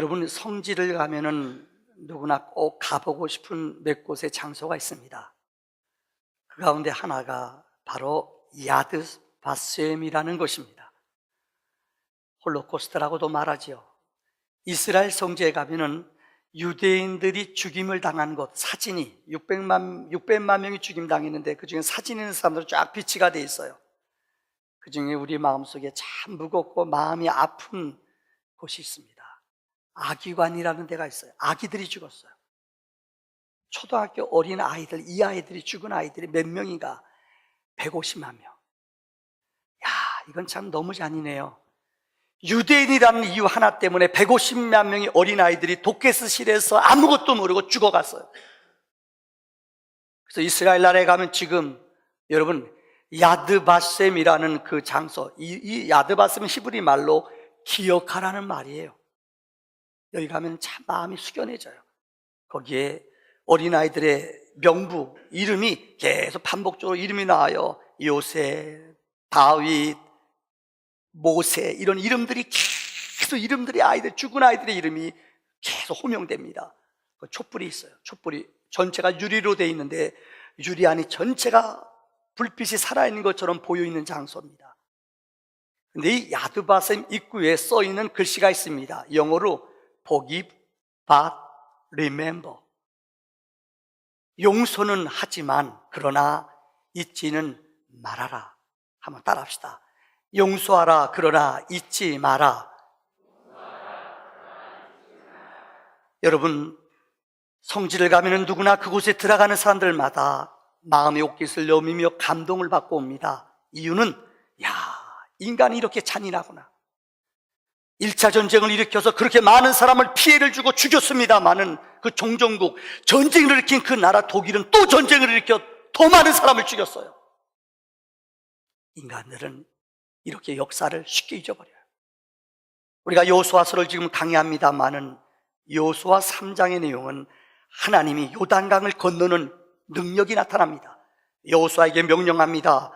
여러분, 성지를 가면은 누구나 꼭 가보고 싶은 몇 곳의 장소가 있습니다. 그 가운데 하나가 바로 야드 바셈이라는 곳입니다. 홀로코스트라고도 말하지요. 이스라엘 성지에 가면은 유대인들이 죽임을 당한 곳, 사진이 600만 명이 죽임당했는데 그 중에 사진 있는 사람들 쫙 비치가 돼 있어요. 그 중에 우리 마음속에 참 무겁고 마음이 아픈 곳이 있습니다. 아기관이라는 데가 있어요. 아기들이 죽었어요. 초등학교 어린 아이들, 이 아이들이 죽은 아이들이 몇 명인가? 150만 명. 야, 이건 참 너무 잔인해요. 유대인이라는 이유 하나 때문에 150만 명의 어린 아이들이 도케스실에서 아무것도 모르고 죽어갔어요. 그래서 이스라엘 나라에 가면 지금 여러분 야드바셈이라는 그 장소, 이 야드바셈은 히브리 말로 기억하라는 말이에요. 여기 가면 참 마음이 숙연해져요. 거기에 어린아이들의 명부, 이름이 계속 반복적으로 이름이 나와요. 요셉, 다윗, 모세, 이런 이름들이 계속 아이들, 죽은 아이들의 이름이 계속 호명됩니다. 그 촛불이 있어요. 촛불이 전체가 유리로 되어 있는데 유리 안이 전체가 불빛이 살아있는 것처럼 보여있는 장소입니다. 근데 이 야드바셈 입구에 써있는 글씨가 있습니다. 영어로 Forgive but remember. 용서는 하지만 그러나 잊지는 말아라. 한번 따라합시다. 용서하라 그러나 잊지 마라. 여러분, 성지를 가면 누구나 그곳에 들어가는 사람들마다 마음의 옷깃을 여미며 감동을 받고 옵니다. 이유는 인간이 이렇게 잔인하구나. 1차 전쟁을 일으켜서 그렇게 많은 사람을 피해를 주고 죽였습니다마는 그 종전국, 전쟁을 일으킨 그 나라 독일은 또 전쟁을 일으켜 더 많은 사람을 죽였어요. 인간들은 이렇게 역사를 쉽게 잊어버려요. 우리가 여호수아서를 지금 강의합니다마는 여호수아 3장의 내용은 하나님이 요단강을 건너는 능력이 나타납니다. 여호수아에게 명령합니다.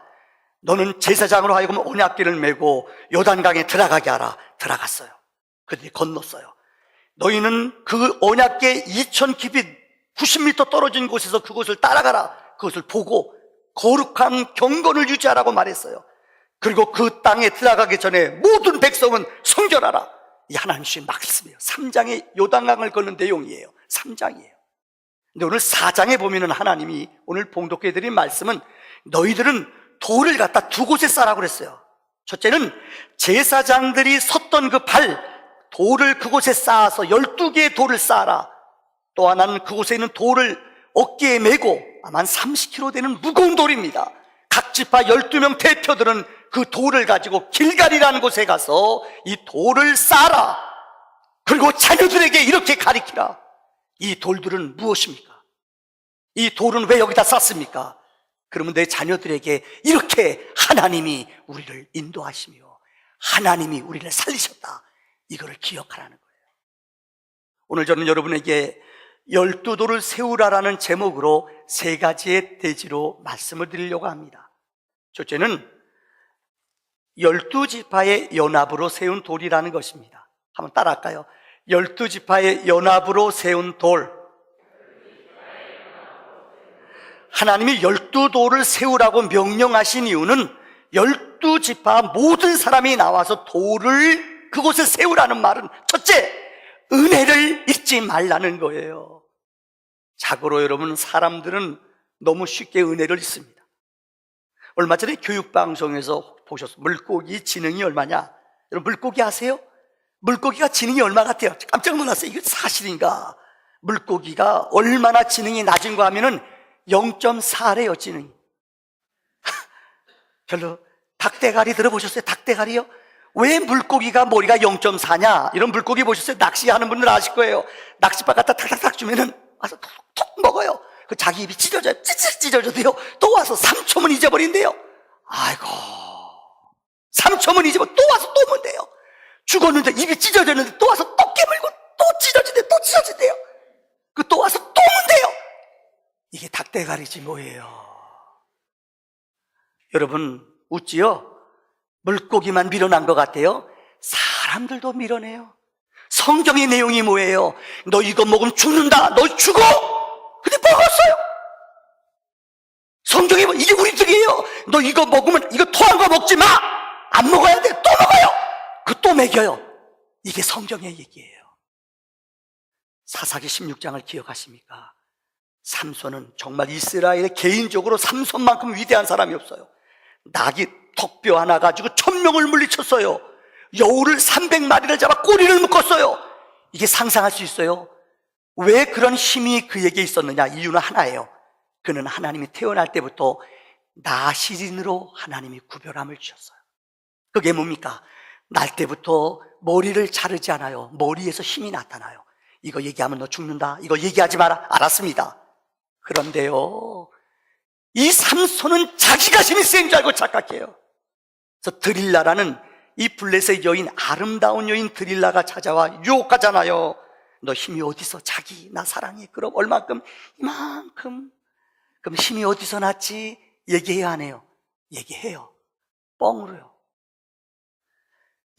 너는 제사장으로 하여금 언약궤를 메고 요단강에 들어가게 하라. 들어갔어요. 그들이 건넜어요. 너희는 그 언약궤 2000 규빗 90m 떨어진 곳에서 그곳을 따라가라. 그것을 보고 거룩한 경건을 유지하라고 말했어요. 그리고 그 땅에 들어가기 전에 모든 백성은 성결하라. 이 하나님의 말씀이에요. 3장의 요단강을 걷는 내용이에요. 3장이에요. 근데 오늘 4장에 보면은 하나님이 오늘 봉독해 드린 말씀은 너희들은 돌을 갖다 두 곳에 쌓으라고 그랬어요. 첫째는 제사장들이 섰던 그 돌을 그곳에 쌓아서 12개의 돌을 쌓아라. 또 하나는 그곳에 있는 돌을 어깨에 메고 아마 30kg 되는 무거운 돌입니다. 각 지파 12명 대표들은 그 돌을 가지고 길갈이라는 곳에 가서 이 돌을 쌓아라. 그리고 자녀들에게 이렇게 가리키라. 이 돌들은 무엇입니까? 이 돌은 왜 여기다 쌓습니까? 그러면 내 자녀들에게 이렇게 하나님이 우리를 인도하시며 하나님이 우리를 살리셨다. 이거를 기억하라는 거예요. 오늘 저는 여러분에게 12돌을 세우라라는 제목으로 3가지의 대지로 말씀을 드리려고 합니다. 첫째는 12지파의 연합으로 세운 돌이라는 것입니다. 한번 따라할까요? 12지파의 연합으로 세운 돌. 하나님이 12돌을 세우라고 명령하신 이유는 12지파 모든 사람이 나와서 돌을 그곳에 세우라는 말은 첫째, 은혜를 잊지 말라는 거예요. 자고로 여러분, 사람들은 너무 쉽게 은혜를 잊습니다. 얼마 전에 교육방송에서 보셨어요. 물고기 지능이 얼마냐? 여러분, 물고기 아세요? 물고기가 지능이 얼마 같아요? 깜짝 놀랐어요. 이거 사실인가? 물고기가 얼마나 지능이 낮은가 하면은 0.4래요, 지능이. 별로. 닭대가리 들어보셨어요? 닭대가리요? 왜 물고기가 머리가 0.4냐? 이런 물고기 보셨어요? 낚시하는 분들 아실 거예요. 낚시바 갖다 탁탁탁 주면은 와서 톡톡 먹어요. 그 자기 입이 찢어져요. 찢어져도요. 또 와서 3초면 잊어버린대요. 아이고. 3초면 잊어버리고 또 와서 또 문대요. 죽었는데 입이 찢어졌는데 또 와서 또 깨물고 또 찢어진대요. 그 또 와서 또 문대요. 이게 닭대가리지 뭐예요. 여러분, 웃지요? 물고기만 밀어난 것 같아요. 사람들도 밀어내요. 성경의 내용이 뭐예요? 너 이거 먹으면 죽는다. 너 죽어. 근데 먹었어요. 성경이 뭐 이게 우리들이에요. 너 이거 먹으면 이거 토한 거 먹지 마. 안 먹어야 돼. 또 먹어요. 그 또 먹여요. 이게 성경의 얘기예요. 사사기 16장을 기억하십니까? 삼손은 정말 이스라엘에 개인적으로 삼손만큼 위대한 사람이 없어요. 낙이 턱뼈 하나 가지고 1000명을 물리쳤어요. 여우를 300마리를 잡아 꼬리를 묶었어요. 이게 상상할 수 있어요? 왜 그런 힘이 그에게 있었느냐? 이유는 하나예요. 그는 하나님이 태어날 때부터 나시린으로 하나님이 구별함을 주셨어요. 그게 뭡니까? 날 때부터 머리를 자르지 않아요. 머리에서 힘이 나타나요. 이거 얘기하면 너 죽는다. 이거 얘기하지 마라. 알았습니다. 그런데요, 이 삼손은 자기가 힘이 센 줄 알고 착각해요. 그래서 드릴라라는 이 블레셋 여인, 아름다운 여인 드릴라가 찾아와 유혹하잖아요. 너 힘이 어디서? 자기 나 사랑해. 그럼 얼마큼? 이만큼. 그럼 힘이 어디서 났지? 얘기해야 하네요. 얘기해요. 뻥으로요.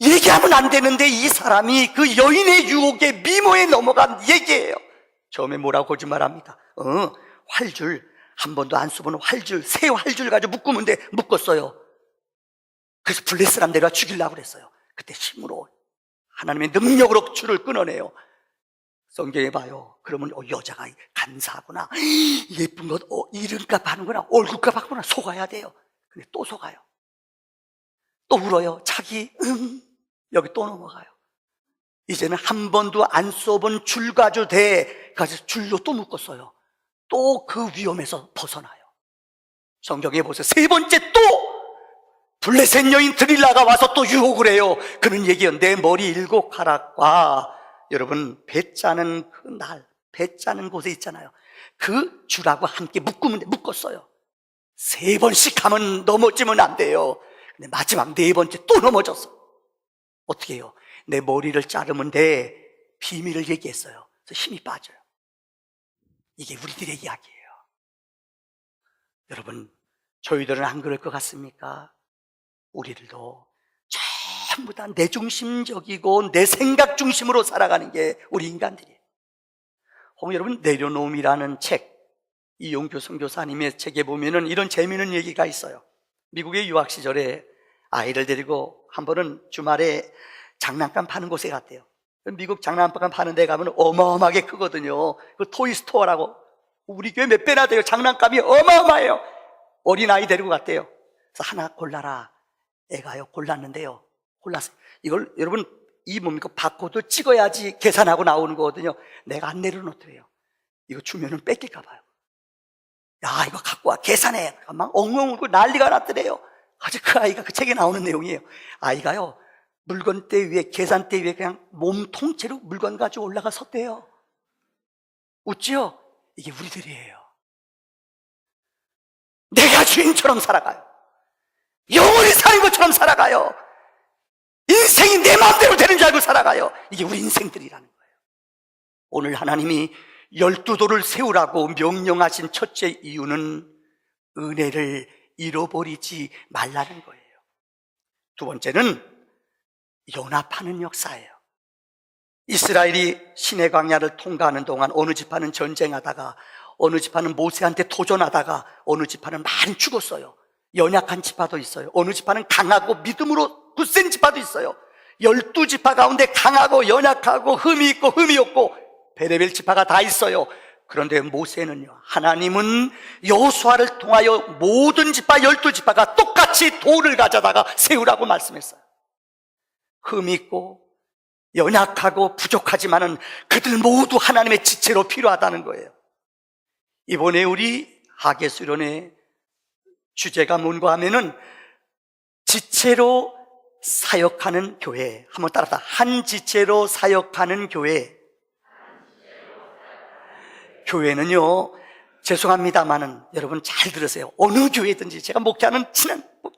얘기하면 안 되는데 이 사람이 그 여인의 유혹에 미모에 넘어간 얘기예요. 처음에 뭐라고 거짓말합니까? 활줄, 한 번도 안 써본 활줄, 새 활줄 가지고 묶으면 돼. 묶었어요. 그래서 블레셋 사람 내가 죽이려고 그랬어요. 그때 힘으로 하나님의 능력으로 줄을 끊어내요. 성경에 봐요. 그러면 여자가 간사하구나, 예쁜 것 이름값 하는구나, 얼굴값 하는구나, 속아야 돼요. 근데 또 속아요. 또 울어요. 자기 여기 또 넘어가요. 이제는 한 번도 안 써본 줄 가지고 가지고 줄로 또 묶었어요. 또 그 위험에서 벗어나요. 성경에 보세요. 세 번째 또 블레셋 여인 드릴라가 와서 또 유혹을 해요. 그는 얘기해요. 내 머리 7가락과 여러분 배 짜는 그 날, 배 짜는 곳에 있잖아요. 그 줄하고 함께 묶었어요. 3번씩 하면 넘어지면 안 돼요. 근데 마지막 4번째 또 넘어졌어. 어떻게 해요? 내 머리를 자르면 돼. 비밀을 얘기했어요. 그래서 힘이 빠져요. 이게 우리들의 이야기예요. 여러분, 저희들은 안 그럴 것 같습니까? 우리들도 전부 다 내 중심적이고 내 생각 중심으로 살아가는 게 우리 인간들이에요. 혹은 여러분, 내려놓음이라는 책, 이용규 선교사님의 책에 보면은 이런 재미있는 얘기가 있어요. 미국의 유학 시절에 아이를 데리고 한 번은 주말에 장난감 파는 곳에 갔대요. 미국 장난감 파는 데 가면 어마어마하게 크거든요. 그 토이스토어라고, 우리 교회 몇 배나 돼요. 장난감이 어마어마해요. 어린아이 데리고 갔대요. 그래서 하나 골라라. 애가요, 골랐는데요. 골랐어요. 이걸 여러분, 이 뭡니까? 바코드 찍어야지 계산하고 나오는 거거든요. 내가 안 내려놓더래요. 이거 주면은 뺏길까 봐요. 야, 이거 갖고 와, 계산해. 막 엉엉 울고 난리가 났더래요. 아주 그 아이가, 그 책에 나오는 내용이에요. 아이가요, 물건대 위에, 계산대 위에 그냥 몸 통째로 물건 가지고 올라가 섰대요. 웃지요? 이게 우리들이에요. 내가 주인처럼 살아가요. 영원히 사는 것처럼 살아가요. 인생이 내 마음대로 되는 줄 알고 살아가요. 이게 우리 인생들이라는 거예요. 오늘 하나님이 12도를 세우라고 명령하신 첫째 이유는 은혜를 잃어버리지 말라는 거예요. 두 번째는 연합하는 역사예요. 이스라엘이 시내 광야를 통과하는 동안 어느 지파는 전쟁하다가, 어느 지파는 모세한테 도전하다가, 어느 지파는 많이 죽었어요. 연약한 지파도 있어요. 어느 지파는 강하고 믿음으로 굳센 지파도 있어요. 12지파 가운데 강하고 연약하고 흠이 있고 흠이 없고 베레벨 지파가 다 있어요. 그런데 모세는요, 하나님은 여호수아를 통하여 모든 지파 12지파가 똑같이 돌을 가져다가 세우라고 말씀했어요. 흠이 있고 연약하고 부족하지만은 그들 모두 하나님의 지체로 필요하다는 거예요. 이번에 우리 하계수련의 주제가 뭔가 하면은 지체로 사역하는 교회. 한번 따라서, 한 지체로 사역하는 교회. 교회는요, 죄송합니다만은 여러분 잘 들으세요. 어느 교회든지, 제가 목회하는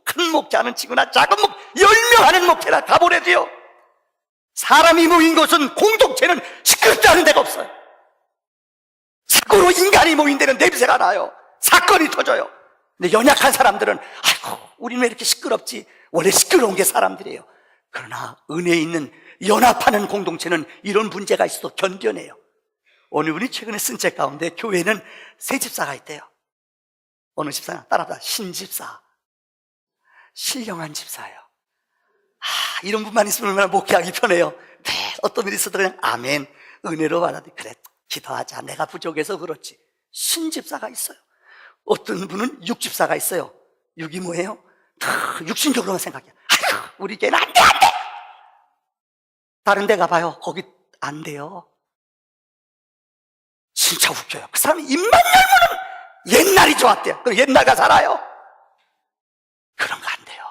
큰 목회하는 친구나 작은 10명 하는 목회나 가보래도요, 사람이 모인 것은, 공동체는 시끄럽다는 데가 없어요. 자꾸로 인간이 모인 데는 냄새가 나요. 사건이 터져요. 근데 연약한 사람들은, 아이고, 우리는 왜 이렇게 시끄럽지? 원래 시끄러운 게 사람들이에요. 그러나 은혜 있는 연합하는 공동체는 이런 문제가 있어도 견뎌내요. 어느 분이 최근에 쓴 책 가운데 교회는 세 집사가 있대요. 어느 집사나 따라합니다. 신집사, 신령한 집사예요. 이런 분만 있으면 얼마나 목회하기 편해요. 네, 어떤 일이 있어도 그냥 아멘, 은혜로 받아들이. 그래, 기도하자. 내가 부족해서 그렇지. 신집사가 있어요. 어떤 분은 육집사가 있어요. 육이 뭐예요? 육신적으로만 생각해요. 아이고, 우리 교회는 안 돼, 안 돼! 다른 데 가봐요. 거기 안 돼요. 진짜 웃겨요. 그 사람이 입만 열면은 옛날이 좋았대요. 그럼 옛날가 살아요? 그런 거 안 돼요.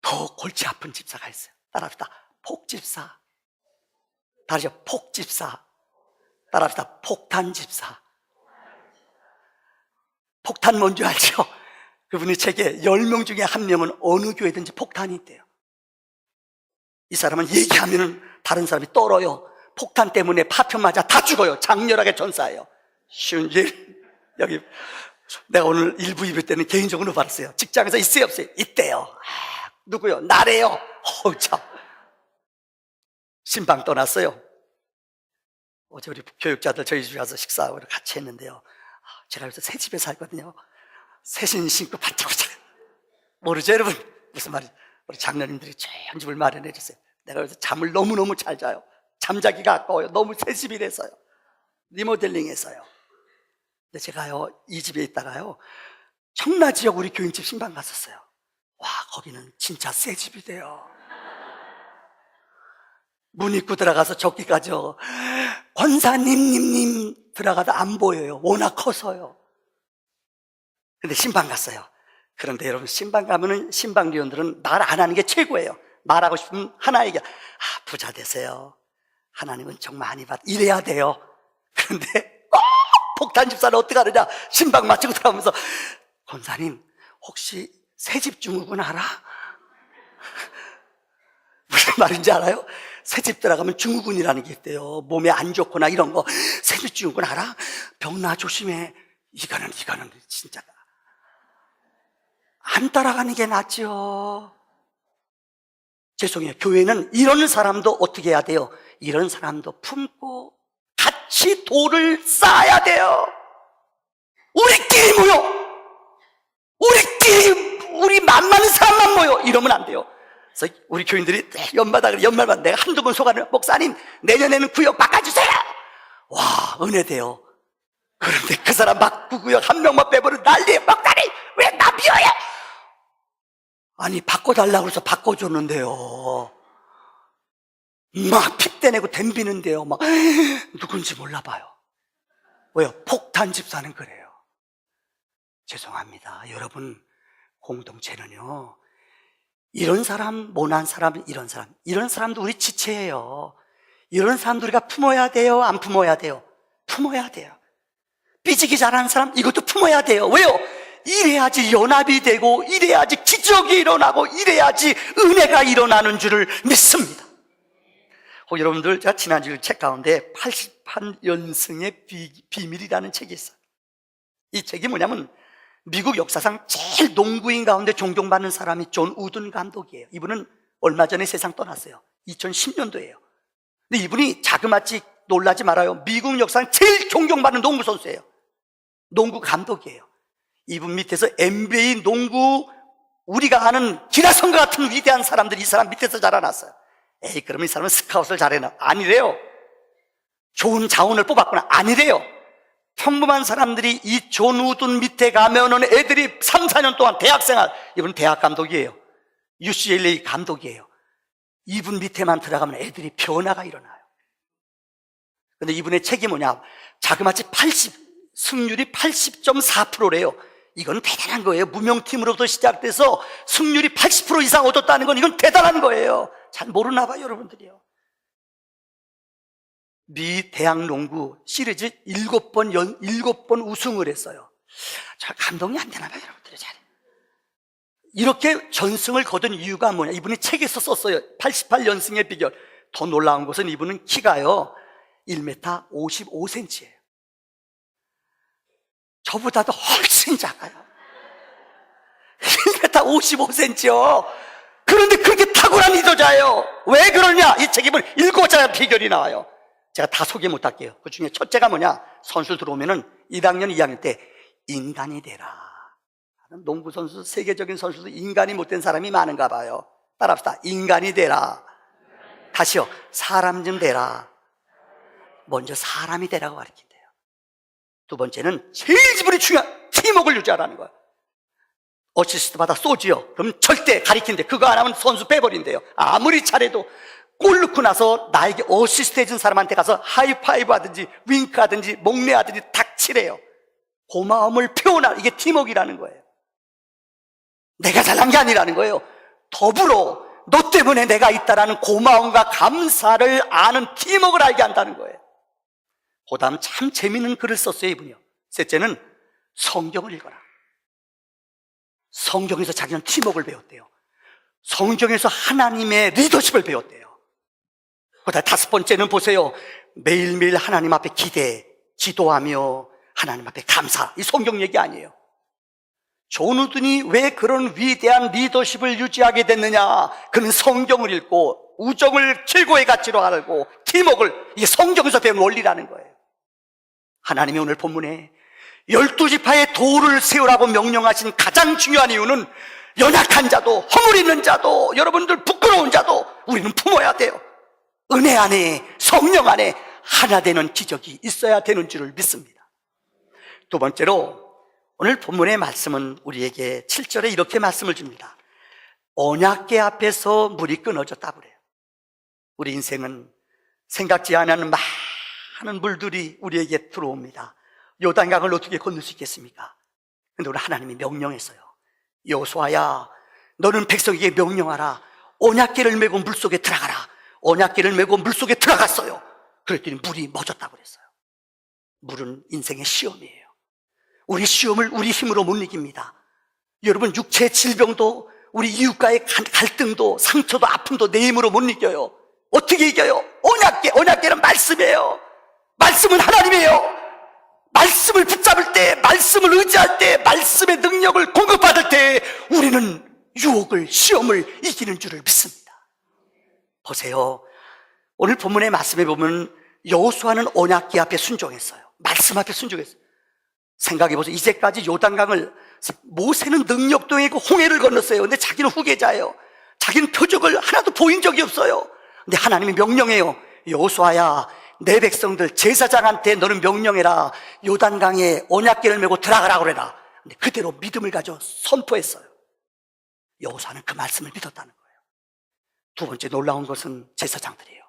더 골치 아픈 집사가 있어요. 따라합시다. 폭집사. 다르죠. 폭집사. 따라합시다. 폭탄집사. 폭탄 뭔지 알죠? 그분의 책에 10명 중에 1명은 어느 교회든지 폭탄이 있대요. 이 사람은 얘기하면 다른 사람이 떨어요. 폭탄 때문에 파편 맞아 다 죽어요. 장렬하게 전사해요. 쉬운 일. 여기 내가 오늘 일부 예배 때는 개인적으로 받았어요. 직장에서 있어요 없어요? 있대요. 누구요? 나래요. 참. 신방 떠났어요. 어제 우리 교육자들 저희 집에 와서 식사하고 같이 했는데요. 제가 여기서 새 집에 살거든요. 새신 신고 반짝반짝. 모르죠 여러분? 무슨 말이죠? 우리 장로님들이 좋은 집을 마련해 주세요. 내가 여기서 잠을 너무너무 잘 자요. 잠자기가 아까워요. 너무 새 집이라서요. 리모델링 했어요. 근데 제가요, 이 집에 있다가요, 청라지역 우리 교인집 신방 갔었어요. 와, 거기는 진짜 새 집이래요. 문 입고 들어가서 저기까지요. 권사님 들어가다 안 보여요. 워낙 커서요. 근데 신방 갔어요. 그런데 여러분, 신방 가면은 신방위원들은 말 안 하는 게 최고예요. 말하고 싶으면 하나 얘기해. 부자 되세요. 하나님은 정말 많이 받, 이래야 돼요. 그런데 꼭 폭탄 집사는 어떻게 하느냐. 신방 마치고 들어가면서, 권사님, 혹시 새집 증후군 알아? 무슨 말인지 알아요? 새집 들어가면 증후군이라는 게 있대요. 몸에 안 좋거나 이런 거. 새집 증후군 알아? 병나 조심해. 이거는 진짜 안 따라가는 게 낫죠. 죄송해요. 교회는 이런 사람도 어떻게 해야 돼요? 이런 사람도 품고 같이 돌을 쌓아야 돼요. 우리끼리 모여. 우리 만만한 사람만 모여. 이러면 안 돼요. 그래서 우리 교인들이 연말마다 내가 한두 번 속아내면, 목사님, 내년에는 구역 바꿔주세요. 와, 은혜 돼요. 그런데 그 사람 막 구구역 한 명만 빼버려 난리예요. 목사님, 왜 나 비워요? 아니, 바꿔달라고 해서 바꿔줬는데요. 막 핍대내고 덤비는데요. 막 누군지 몰라봐요. 왜요? 폭탄 집사는 그래요. 죄송합니다. 여러분, 공동체는요, 이런 사람, 모난 사람, 이런 사람도 우리 지체예요. 이런 사람도 우리가 품어야 돼요? 안 품어야 돼요? 품어야 돼요. 삐지기 잘하는 사람, 이것도 품어야 돼요. 왜요? 이래야지 연합이 되고, 이래야지 기적이 일어나고, 이래야지 은혜가 일어나는 줄을 믿습니다. 여러분들, 제가 지난주 책 가운데 88연승의 비밀이라는 책이 있어요. 이 책이 뭐냐면, 미국 역사상 제일 농구인 가운데 존경받는 사람이 존 우든 감독이에요. 이분은 얼마 전에 세상 떠났어요. 2010년도예요. 근데 이분이 자그마치 놀라지 말아요. 미국 역사상 제일 존경받는 농구 선수예요. 농구 감독이에요. 이분 밑에서 NBA 농구, 우리가 아는 기라성과 같은 위대한 사람들이 이 사람 밑에서 자라났어요. 에이, 그러면 이 사람은 스카웃을 잘해나? 아니래요. 좋은 자원을 뽑았구나? 아니래요. 평범한 사람들이 이 존 우든 밑에 가면은 애들이 3, 4년 동안 대학생활, 이분은 대학 감독이에요. UCLA 감독이에요. 이분 밑에만 들어가면 애들이 변화가 일어나요. 근데 이분의 책이 뭐냐? 자그마치 승률이 80.4%래요. 이건 대단한 거예요. 무명팀으로부터 시작돼서 승률이 80% 이상 얻었다는 건 이건 대단한 거예요. 잘 모르나 봐요, 여러분들이요. 미 대학 농구 시리즈 7번 우승을 했어요. 잘 감동이 안 되나 봐요, 여러분들이. 잘. 이렇게 전승을 거둔 이유가 뭐냐? 이분이 책에서 썼어요. 88연승의 비결. 더 놀라운 것은 이분은 키가요, 1m 55cm예요. 저보다도 훨씬 작아요. 1m 55cm요. 그런데 그렇게 탁월한 리더자예요. 왜 그러냐? 이 책임을 읽고자 비결이 나와요. 제가 다 소개 못할게요. 그 중에 첫째가 뭐냐? 선수 들어오면은 1학년, 2학년 때 인간이 되라. 농구 선수, 세계적인 선수도 인간이 못된 사람이 많은가 봐요. 따라합시다. 인간이 되라. 다시요. 사람 좀 되라. 먼저 사람이 되라고 가르친대요. 두 번째는 제일 지분이 중요한 팀워크를 유지하라는 거예요. 어시스트 받아 쏘지요. 그럼 절대 가리킨대. 그거 안 하면 선수 빼버린대요. 아무리 잘해도 골 넣고 나서 나에게 어시스트 해준 사람한테 가서 하이파이브 하든지 윙크 하든지 목례 하든지 닥치래요. 고마움을 표현하, 이게 팀워크라는 거예요. 내가 잘난 게 아니라는 거예요. 더불어 너 때문에 내가 있다라는 고마움과 감사를 아는 팀워크를 알게 한다는 거예요. 그 다음 참 재미있는 글을 썼어요, 이분이요. 셋째는 성경을 읽어라. 성경에서 자기는 팀워크를 배웠대요. 성경에서 하나님의 리더십을 배웠대요. 그 다음 다섯 번째는 보세요. 매일매일 하나님 앞에 기도하며 하나님 앞에 감사. 이 성경 얘기 아니에요. 존 우든이 왜 그런 위대한 리더십을 유지하게 됐느냐? 그는 성경을 읽고 우정을 최고의 가치로 알고 팀워크를, 이게 성경에서 배운 원리라는 거예요. 하나님이 오늘 본문에 12지파의 도를 세우라고 명령하신 가장 중요한 이유는 연약한 자도, 허물 있는 자도, 여러분들 부끄러운 자도 우리는 품어야 돼요. 은혜 안에, 성령 안에 하나 되는 기적이 있어야 되는 줄을 믿습니다. 두 번째로 오늘 본문의 말씀은 우리에게 7절에 이렇게 말씀을 줍니다. 언약궤 앞에서 물이 끊어졌다 그래요. 우리 인생은 생각지 않은 많은 물들이 우리에게 들어옵니다. 요단강을 어떻게 건널 수 있겠습니까? 그런데 우리 하나님이 명령했어요. 여호수아야, 너는 백성에게 명령하라. 언약궤를 메고 물속에 들어가라. 언약궤를 메고 물속에 들어갔어요. 그랬더니 물이 멎었다고 그랬어요. 물은 인생의 시험이에요. 우리 시험을 우리 힘으로 못 이깁니다. 여러분, 육체의 질병도, 우리 이웃과의 갈등도, 상처도, 아픔도 내 힘으로 못 이겨요. 어떻게 이겨요? 언약궤는 말씀이에요. 말씀은 하나님이에요. 말씀을 붙잡을 때, 말씀을 의지할 때, 말씀의 능력을 공급받을 때 우리는 유혹을, 시험을 이기는 줄을 믿습니다. 보세요. 오늘 본문의 말씀에 보면 여호수아는 언약궤 앞에 순종했어요. 말씀 앞에 순종했어요. 생각해보세요. 이제까지 요단강을 모세는 능력도 있고 홍해를 건넜어요. 근데 자기는 후계자예요. 자기는 표적을 하나도 보인 적이 없어요. 근데 하나님이 명령해요. 여호수아야, 내 백성들 제사장한테 너는 명령해라. 요단강에 언약궤를 메고 들어가라고 그래라. 근데 그대로 믿음을 가져 선포했어요. 여호수아는 그 말씀을 믿었다는 거예요. 두 번째 놀라운 것은 제사장들이에요.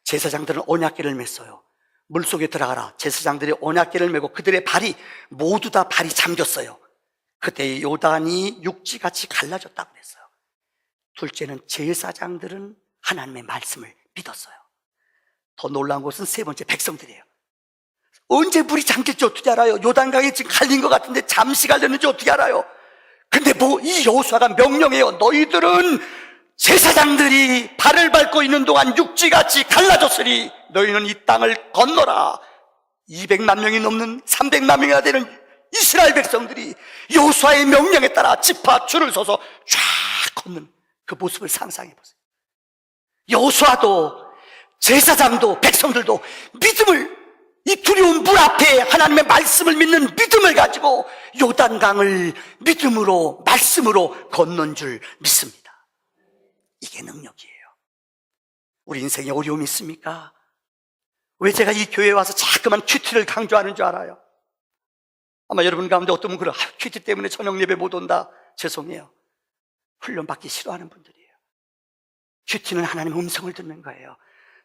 제사장들은 언약궤를 맸어요. 물속에 들어가라. 제사장들이 언약궤를 메고 그들의 발이 모두 다 발이 잠겼어요. 그때 요단이 육지같이 갈라졌다고 그랬어요. 둘째는 제사장들은 하나님의 말씀을 믿었어요. 더 놀라운 것은 세 번째, 백성들이에요. 언제 물이 잠길지 어떻게 알아요? 요단강이 지금 갈린 것 같은데 잠시 갈렸는지 어떻게 알아요? 근데 이 여호수아가 명령해요. 너희들은 제사장들이 발을 밟고 있는 동안 육지같이 갈라졌으니 너희는 이 땅을 건너라. 200만 명이 넘는 300만 명이나 되는 이스라엘 백성들이 여호수아의 명령에 따라 지파 줄을 서서 쫙 걷는 그 모습을 상상해 보세요. 여호수아도, 제사장도, 백성들도 믿음을, 이 두려운 물 앞에 하나님의 말씀을 믿는 믿음을 가지고 요단강을 믿음으로, 말씀으로 건넌 줄 믿습니다. 이게 능력이에요. 우리 인생에 어려움이 있습니까? 왜 제가 이 교회에 와서 자꾸만 큐티를 강조하는 줄 알아요? 아마 여러분 가운데 어떤 분은 큐티 때문에 저녁 예배 못 온다. 죄송해요. 훈련 받기 싫어하는 분들이에요. 큐티는 하나님의 음성을 듣는 거예요.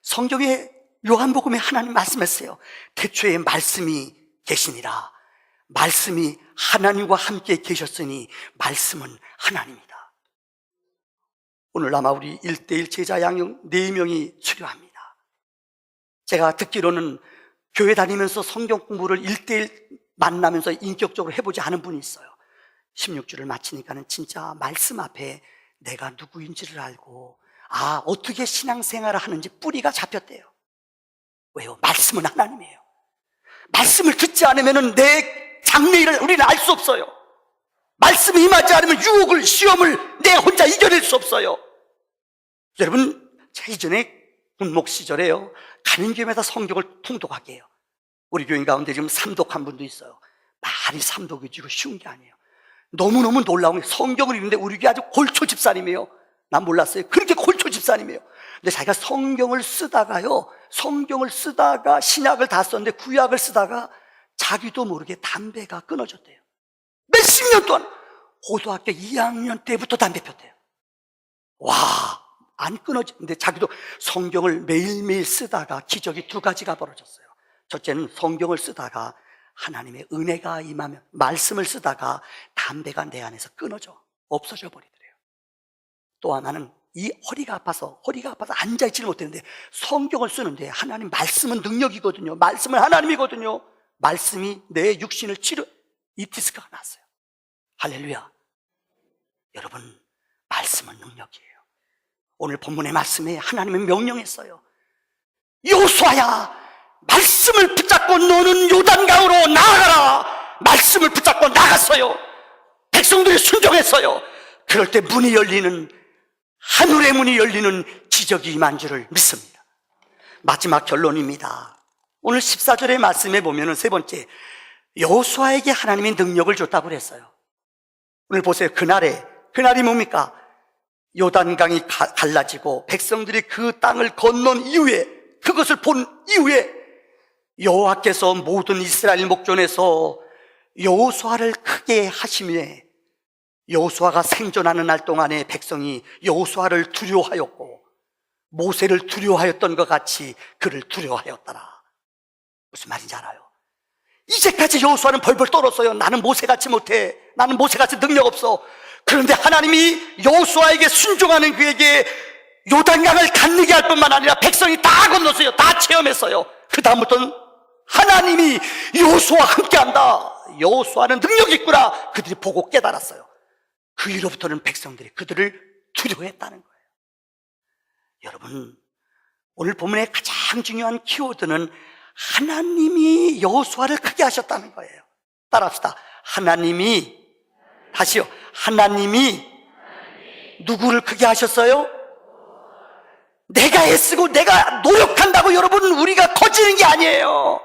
성경에 요한복음에 하나님 말씀했어요. 태초에 말씀이 계시니라. 말씀이 하나님과 함께 계셨으니 말씀은 하나님이다. 오늘 아마 우리 1:1 제자 양육 4명이 수료합니다. 제가 듣기로는 교회 다니면서 성경 공부를 1:1 만나면서 인격적으로 해보지 않은 분이 있어요. 16주를 마치니까는 진짜 말씀 앞에 내가 누구인지를 알고, 어떻게 신앙생활을 하는지 뿌리가 잡혔대요. 왜요? 말씀은 하나님이에요. 말씀을 듣지 않으면 내 장래일을 우리는 알 수 없어요. 말씀이 임하지 않으면 유혹을, 시험을 내 혼자 이겨낼 수 없어요. 여러분, 제가 이전에 군목 시절에요, 가는 길마다 성경을 통독하게 해요. 우리 교인 가운데 지금 삼독한 분도 있어요. 말이 삼독이지고 쉬운 게 아니에요. 너무너무 놀라운 게, 성경을 읽는데 우리 교회 아주 골초 집사님이에요. 난 몰랐어요. 그렇게 골초 집사님이에요. 근데 자기가 성경을 쓰다가요, 성경을 쓰다가 신약을 다 썼는데 구약을 쓰다가 자기도 모르게 담배가 끊어졌대요. 몇십 년 동안 고등학교 2학년 때부터 담배 폈대요. 와, 안 끊어지는데 자기도 성경을 매일매일 쓰다가 기적이 두 가지가 벌어졌어요. 첫째는 성경을 쓰다가 하나님의 은혜가 임하면, 말씀을 쓰다가 담배가 내 안에서 끊어져 없어져 버리더래요. 또 하나는 이 허리가 아파서 앉아있지를 못했는데 성경을 쓰는데, 하나님 말씀은 능력이거든요. 말씀은 하나님이거든요. 말씀이 내 육신을 치료, 이 디스크가 났어요. 할렐루야. 여러분, 말씀은 능력이에요. 오늘 본문의 말씀에 하나님은 명령했어요. 여호수아야, 말씀을 붙잡고 너는 요단강으로 나아가라. 말씀을 붙잡고 나갔어요. 백성들이 순종했어요. 그럴 때 문이 열리는, 하늘의 문이 열리는 기적이 임한 줄을 믿습니다. 마지막 결론입니다. 오늘 14절의 말씀에 보면은 세 번째, 여호수아에게 하나님이 능력을 줬다고 그랬어요. 오늘 보세요. 그날이 뭡니까? 요단강이 갈라지고 백성들이 그 땅을 건넌 이후에, 그것을 본 이후에 여호와께서 모든 이스라엘 목전에서 여호수아를 크게 하시며, 여호수아가 생존하는 날 동안에 백성이 여호수아를 두려워하였고 모세를 두려워하였던 것 같이 그를 두려워하였더라. 무슨 말인지 알아요? 이제까지 여호수아는 벌벌 떨었어요. 나는 모세같이 못해, 나는 모세같이 능력 없어. 그런데 하나님이 여호수아에게 순종하는 그에게 요단강을 건너게 할 뿐만 아니라 백성이 다 건넜어요. 다 체험했어요. 그 다음부터는 하나님이 여호수아와 함께한다, 여호수아는 능력이 있구나, 그들이 보고 깨달았어요. 그 이후로부터는 백성들이 그들을 두려워했다는 거예요. 여러분, 오늘 본문의 가장 중요한 키워드는 하나님이 여호수아를 크게 하셨다는 거예요. 따라합시다. 하나님이, 다시요, 하나님이 누구를 크게 하셨어요? 내가 애쓰고 내가 노력한다고 여러분 우리가 커지는 게 아니에요.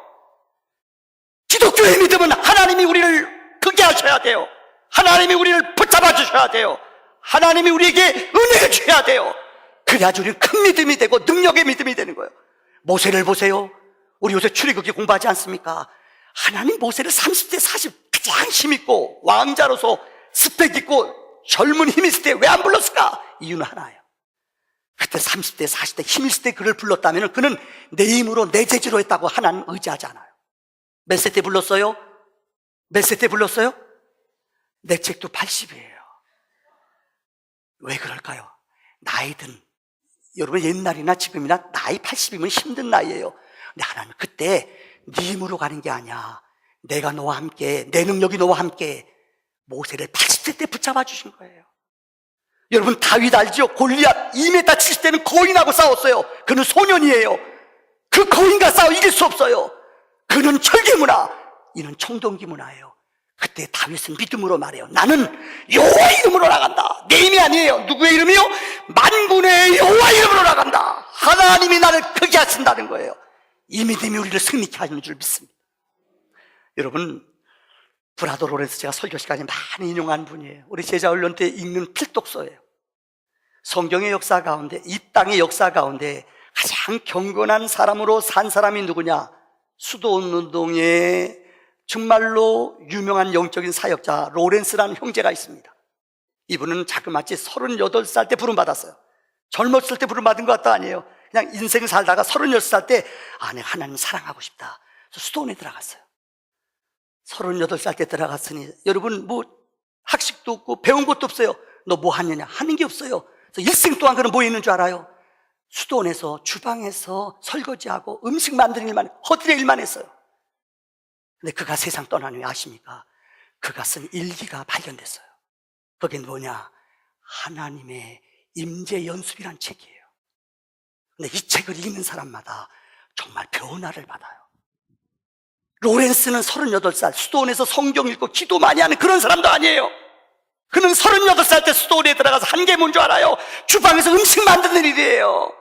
기독교의 믿음은 하나님이 우리를 크게 하셔야 돼요. 하나님이 우리를 붙잡아 주셔야 돼요. 하나님이 우리에게 은혜를 주셔야 돼요. 그래야지 우리는 큰 믿음이 되고 능력의 믿음이 되는 거예요. 모세를 보세요. 우리 요새 출애굽기 공부하지 않습니까? 하나님 모세를 30대 40 가장 힘있고 왕자로서 스펙 있고 젊은 힘 있을 때 왜 안 불렀을까? 이유는 하나예요. 그때 30대 40대 힘 있을 때 그를 불렀다면 그는 내 힘으로 내 재주로 했다고 하나님 의지하지 않아요. 몇 세 때 불렀어요? 몇 세 때 불렀어요? 내 책도 80이에요. 왜 그럴까요? 나이든, 여러분 옛날이나 지금이나 나이 80이면 힘든 나이예요. 근데 하나님 그때 네 힘으로 가는 게 아니야. 내가 너와 함께, 내 능력이 너와 함께 모세를 80세 때 붙잡아 주신 거예요. 여러분 다윗 알죠? 골리앗 2m 70대는 거인하고 싸웠어요. 그는 소년이에요. 그 거인과 싸워 이길 수 없어요. 그는 철기문화, 이는 청동기문화예요. 그때 다윗은 믿음으로 말해요. 나는 여호와 이름으로 나간다. 내 힘이 아니에요. 누구의 이름이요? 만군의 여호와 이름으로 나간다. 하나님이 나를 크게 하신다는 거예요. 이 믿음이 우리를 승리케 하는 줄 믿습니다. 여러분, 브라더 로렌스 제가 설교 시간에 많이 인용한 분이에요. 우리 제자훈련 때 읽는 필독서예요. 성경의 역사 가운데, 이 땅의 역사 가운데 가장 경건한 사람으로 산 사람이 누구냐? 수도원운동의 정말로 유명한 영적인 사역자 로렌스라는 형제가 있습니다. 이분은 자그마치 38살 때 부름받았어요. 젊었을 때 부름받은 것 같도 아니에요. 그냥 인생 살다가 36살 때 내가 하나님 사랑하고 싶다. 그래서 수도원에 들어갔어요. 38살 때 들어갔으니 여러분 뭐 학식도 없고 배운 것도 없어요. 너 뭐 하느냐? 하는 게 없어요. 그래서 일생 동안 그는 뭐 있는 줄 알아요? 수도원에서 주방에서 설거지하고 음식 만드는 일만, 허들의 일만 했어요. 근데 그가 세상 떠난 후에 아십니까? 그가 쓴 일기가 발견됐어요. 그게 뭐냐? 하나님의 임재 연습이란 책이에요. 근데 이 책을 읽는 사람마다 정말 변화를 받아요. 로렌스는 38살 수도원에서 성경 읽고 기도 많이 하는 그런 사람도 아니에요. 그는 38살 때 수도원에 들어가서 한 게 뭔 줄 알아요? 주방에서 음식 만드는 일이에요.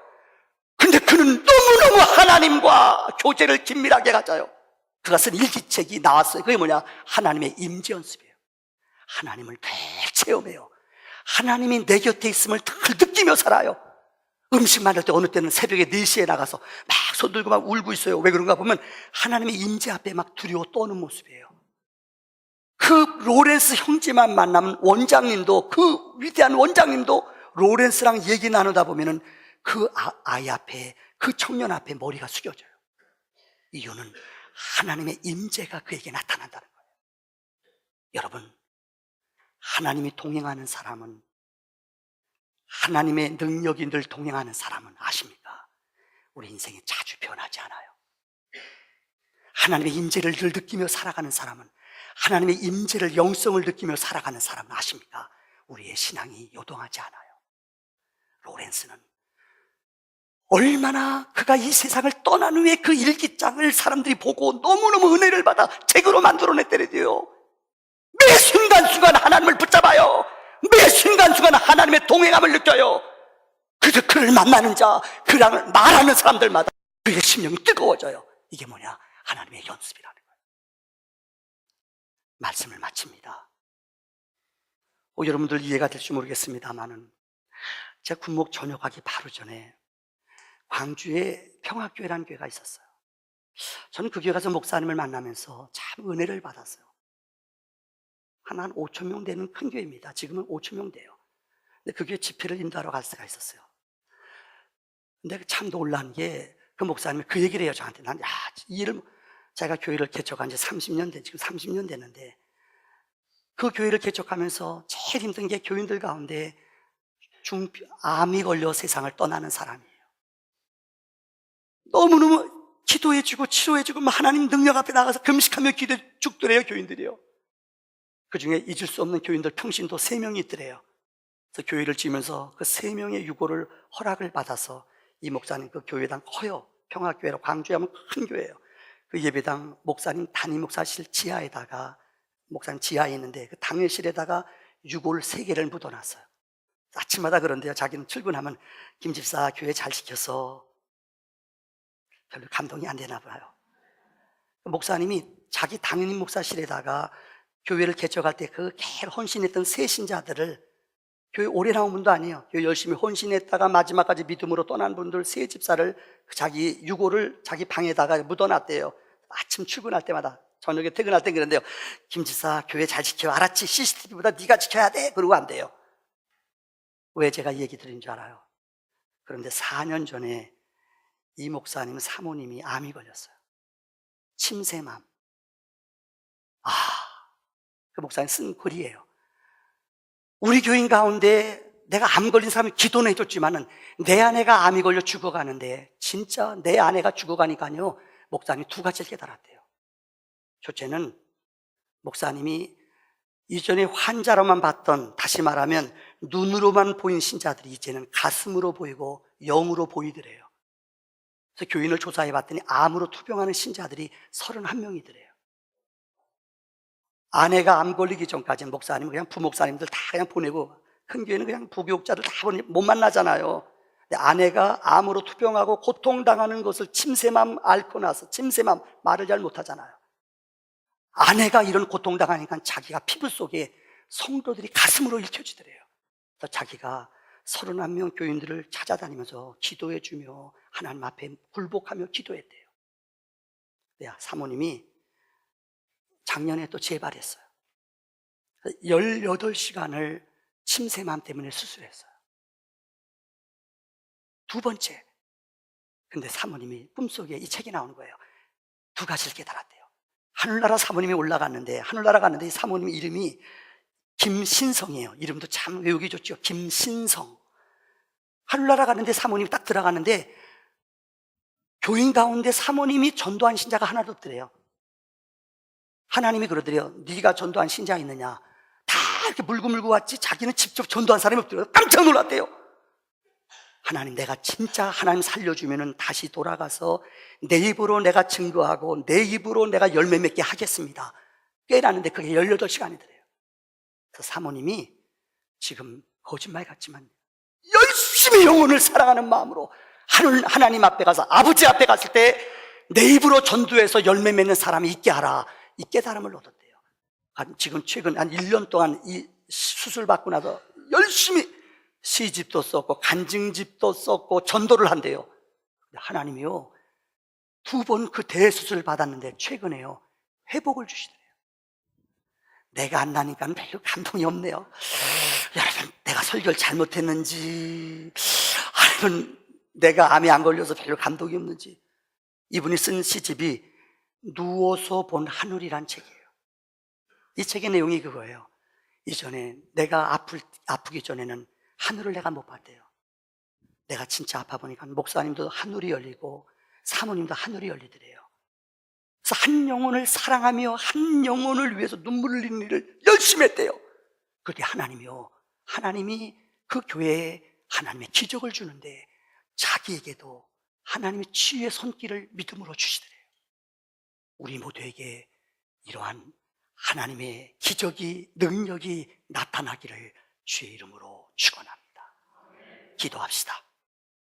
근데 그는 너무너무 하나님과 교제를 긴밀하게 가져요. 그가 쓴 일기책이 나왔어요. 그게 뭐냐? 하나님의 임재 연습이에요. 하나님을 늘 체험해요. 하나님이 내 곁에 있음을 늘 느끼며 살아요. 음식 만들 때 어느 때는 새벽에 4시에 나가서 막 손 들고 막 울고 있어요. 왜 그런가 보면 하나님의 임재 앞에 막 두려워 떠는 모습이에요. 그 로렌스 형제만 만나면 원장님도, 그 위대한 원장님도 로렌스랑 얘기 나누다 보면은 그 아이 앞에, 그 청년 앞에 머리가 숙여져요. 이유는 하나님의 임재가 그에게 나타난다는 거예요. 여러분, 하나님이 동행하는 사람은, 하나님의 능력이 늘 동행하는 사람은 아십니까? 우리 인생이 자주 변하지 않아요. 하나님의 임재를 늘 느끼며 살아가는 사람은, 하나님의 임재를, 영성을 느끼며 살아가는 사람은 아십니까? 우리의 신앙이 요동하지 않아요. 로렌스는 얼마나 그가 이 세상을 떠난 후에 그 일기장을 사람들이 보고 너무너무 은혜를 받아 책으로 만들어냈더래요. 매 순간순간 하나님을 붙잡아요. 매 순간순간 하나님의 동행함을 느껴요. 그래서 그를 만나는 자, 그랑 말하는 사람들마다 그의 심령이 뜨거워져요. 이게 뭐냐? 하나님의 연습이라는 거예요. 말씀을 마칩니다. 여러분들 이해가 될지 모르겠습니다만은 제가 군목 전역하기 바로 전에 광주에 평화교회라는 교회가 있었어요. 저는 그 교회 가서 목사님을 만나면서 참 은혜를 받았어요. 한 5천 명 되는 큰 교회입니다. 지금은 5천 명 돼요. 근데 그 교회 집회를 인도하러 갈 수가 있었어요. 근데 참 놀란 게 그 목사님이 그 얘기를 해요, 저한테. 난, 이 일을, 제가 교회를 개척한 지 30년 지금 30년 됐는데, 그 교회를 개척하면서 제일 힘든 게 교인들 가운데 암이 걸려 세상을 떠나는 사람이에요. 너무너무 기도해주고 치료해주고 하나님 능력 앞에 나가서 금식하며 기도해 죽더래요, 교인들이요. 그 중에 잊을 수 없는 교인들 평신도 3명이 있더래요. 그래서 교회를 지으면서 그 3명의 유고를 허락을 받아서 이 목사님 그 교회당 커요. 평화교회로, 광주에 하면 큰 교회예요. 그 예배당 목사님 담임 목사실 지하에다가, 목사님 지하에 있는데 그 당회실에다가 유골 3개를 묻어놨어요. 아침마다 그런데요, 자기는 출근하면 김 집사 교회 잘 지켜서, 별로 감동이 안 되나 봐요. 목사님이 자기 당임 목사실에다가 교회를 개척할 때 그 헌신했던 새 신자들을, 교회 오래 나온 분도 아니에요. 교회 열심히 헌신했다가 마지막까지 믿음으로 떠난 분들 새 집사를 자기 유고를 자기 방에다가 묻어놨대요. 아침 출근할 때마다, 저녁에 퇴근할 때 그런데요, 김 집사 교회 잘 지켜, 알았지? CCTV보다 네가 지켜야 돼. 그러고 안 돼요. 왜 제가 이 얘기 드린 줄 알아요? 그런데 4년 전에 이 목사님 사모님이 암이 걸렸어요. 침샘암. 그 목사님 쓴 글이에요. 우리 교인 가운데 내가 암 걸린 사람이 기도는 해줬지만은 내 아내가 암이 걸려 죽어가는데, 진짜 내 아내가 죽어가니까요, 목사님이 2가지를 깨달았대요. 첫째는 목사님이 이전에 환자로만 봤던, 다시 말하면 눈으로만 보인 신자들이 이제는 가슴으로 보이고 영으로 보이더래요. 그래서 교인을 조사해 봤더니 암으로 투병하는 신자들이 31명이더래요. 아내가 암 걸리기 전까지는 목사님은 그냥 부목사님들 다 그냥 보내고, 큰 교회는 그냥 부교육자들 다 못 만나잖아요. 근데 아내가 암으로 투병하고 고통당하는 것을 침샘암 앓고 나서, 침샘암 말을 잘 못하잖아요. 아내가 이런 고통당하니까 자기가 피부 속에 성도들이 가슴으로 읽혀지더래요. 그래서 자기가 31명 교인들을 찾아다니면서 기도해주며 하나님 앞에 굴복하며 기도했대요. 사모님이 작년에 또 재발했어요. 18시간을 침샘암 때문에 수술했어요. 2번째. 근데 사모님이 꿈속에 이 책이 나오는 거예요. 2가지를 깨달았대요. 하늘나라 사모님이 올라갔는데, 하늘나라 갔는데 이 사모님 이름이 김신성이에요. 이름도 참 외우기 좋죠. 김신성. 하늘나라 갔는데 사모님이 딱 들어갔는데 교인 가운데 사모님이 전도한 신자가 하나도 없더래요. 하나님이 그러더래요. 네가 전도한 신자 있느냐? 다 이렇게 물고 왔지 자기는 직접 전도한 사람이 없더래요. 깜짝 놀랐대요. 하나님, 내가 진짜 하나님 살려주면은 다시 돌아가서 내 입으로 내가 증거하고 내 입으로 내가 열매 맺게 하겠습니다. 꿰라는데 그게 18시간이더래요. 그래서 사모님이 지금 거짓말 같지만 열심히 영혼을 사랑하는 마음으로 하나님 앞에 가서, 아버지 앞에 갔을 때 내 입으로 전도해서 열매 맺는 사람이 있게 하라, 이 깨달음을 얻었대요. 지금 최근 한 1년 동안 이 수술 받고 나서 열심히 시집도 썼고 간증집도 썼고 전도를 한대요. 하나님이요, 2번 그 대수술을 받았는데 최근에요 회복을 주시더래요. 내가 안 나니까 별로 감동이 없네요. 여러분, 내가 설교를 잘못했는지, 아니면 내가 암에 안 걸려서 별로 감동이 없는지, 이분이 쓴 시집이 누워서 본 하늘이란 책이에요. 이 책의 내용이 그거예요. 이전에 내가 아프기 전에는 하늘을 내가 못 봤대요. 내가 진짜 아파 보니까 목사님도 하늘이 열리고 사모님도 하늘이 열리더래요. 그래서 한 영혼을 사랑하며 한 영혼을 위해서 눈물 흘리는 일을 열심히 했대요. 그게 하나님이요, 하나님이 그 교회에 하나님의 기적을 주는데 자기에게도 하나님의 치유의 손길을 믿음으로 주시더래요. 우리 모두에게 이러한 하나님의 기적이, 능력이 나타나기를 주의 이름으로 축원합니다. 기도합시다.